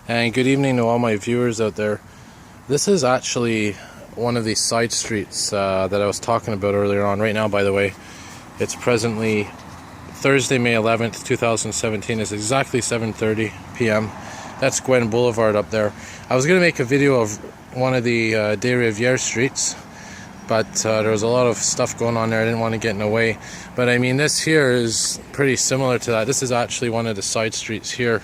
And good evening to all my viewers out there. This is actually one of these side streets that I was talking about earlier on. Right now, by the way, it's presently Thursday, May 11th, 2017. It's exactly 7:30 p.m. That's Gwen Boulevard up there. I was going to make a video of one of the Des Rivières streets, but there was a lot of stuff going on there. I didn't want to get in the way. But I mean, this here is pretty similar to that. This is actually one of the side streets here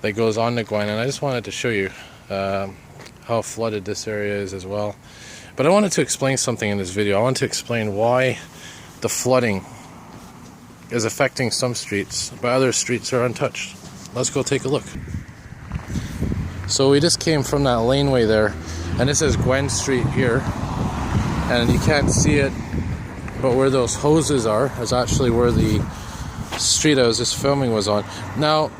that goes on to Gwen, and I just wanted to show you how flooded this area is as well. But I wanted to explain something in this video. I want to explain why the flooding is affecting some streets, but other streets are untouched. Let's go take a look. So we just came from that laneway there, and this is Gwen Street here, and you can't see it, but where those hoses are is actually where the street I was just filming was on. Now,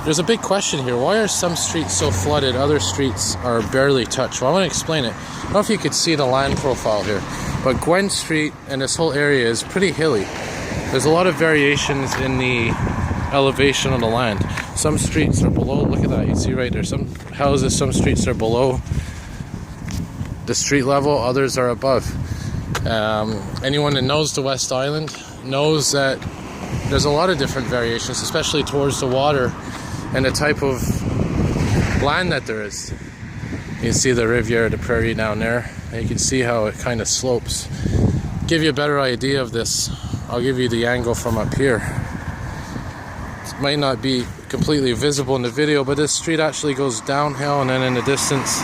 there's a big question here. Why are some streets so flooded, other streets are barely touched? Well, I want to explain it. I don't know if you could see the land profile here, but Gwen Street and this whole area is pretty hilly. There's a lot of variations in the elevation of the land. Some streets are below, look at that, you see right there, some houses, some streets are below the street level, others are above. Anyone that knows the West Island knows that there's a lot of different variations, especially towards the water and the type of land that there is. You can see the Rivière de Prairie down there, and you can see how it kind of slopes. Give you a better idea of this, I'll give you the angle from up here. It might not be completely visible in the video, but this street actually goes downhill and then in the distance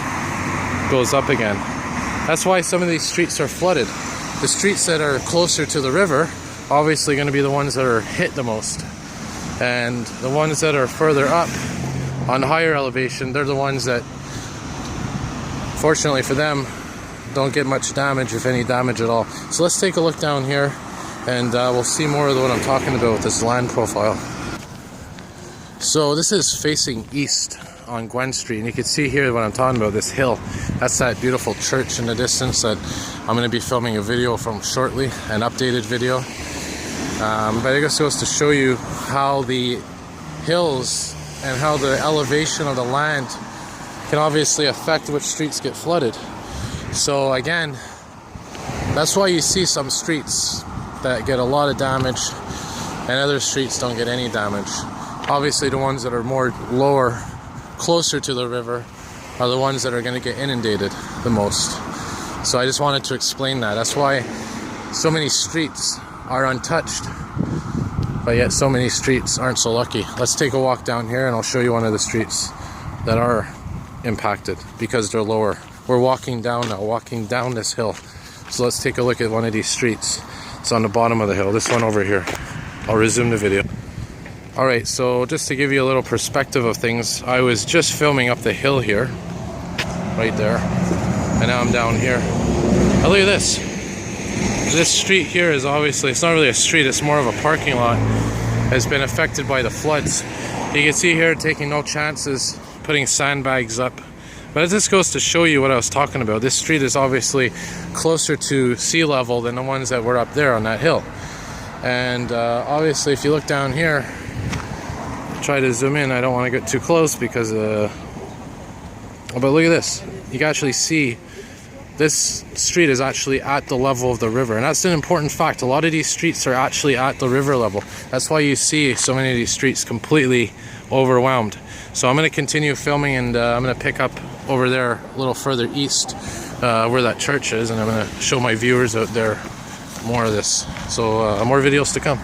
goes up again. That's why some of these streets are flooded. The streets that are closer to the river obviously going to be the ones that are hit the most, and the ones that are further up on higher elevation, they're the ones that, fortunately for them, don't get much damage, if any damage at all. So let's take a look down here, and we'll see more of what I'm talking about with this land profile. So this is facing east on Gwen Street, and you can see here what I'm talking about, this hill. That's that beautiful church in the distance that I'm going to be filming a video from shortly, an updated video. But I guess it goes to show you how the hills and how the elevation of the land can obviously affect which streets get flooded. So again, that's why you see some streets that get a lot of damage and other streets don't get any damage. Obviously the ones that are more lower, closer to the river, are the ones that are going to get inundated the most. So I just wanted to explain that. That's why so many streets are untouched, but yet so many streets aren't so lucky. Let's take a walk down here and I'll show you one of the streets that are impacted because they're lower. We're walking down now, walking down this hill. So let's take a look at one of these streets. It's on the bottom of the hill, this one over here. I'll resume the video. Alright, so just to give you a little perspective of things, I was just filming up the hill here, right there, and now I'm down here. Now look at this. This street here is obviously, it's not really a street, it's more of a parking lot. Has been affected by the floods. You can see here taking no chances, putting sandbags up. But this goes to show you what I was talking about. This street is obviously closer to sea level than the ones that were up there on that hill. And obviously if you look down here, try to zoom in, I don't want to get too close because but look at this. You can actually see this street is actually at the level of the river, and that's an important fact. A lot of these streets are actually at the river level. That's why you see so many of these streets completely overwhelmed. So I'm going to continue filming, and I'm going to pick up over there a little further east where that church is, and I'm going to show my viewers out there more of this. So more videos to come.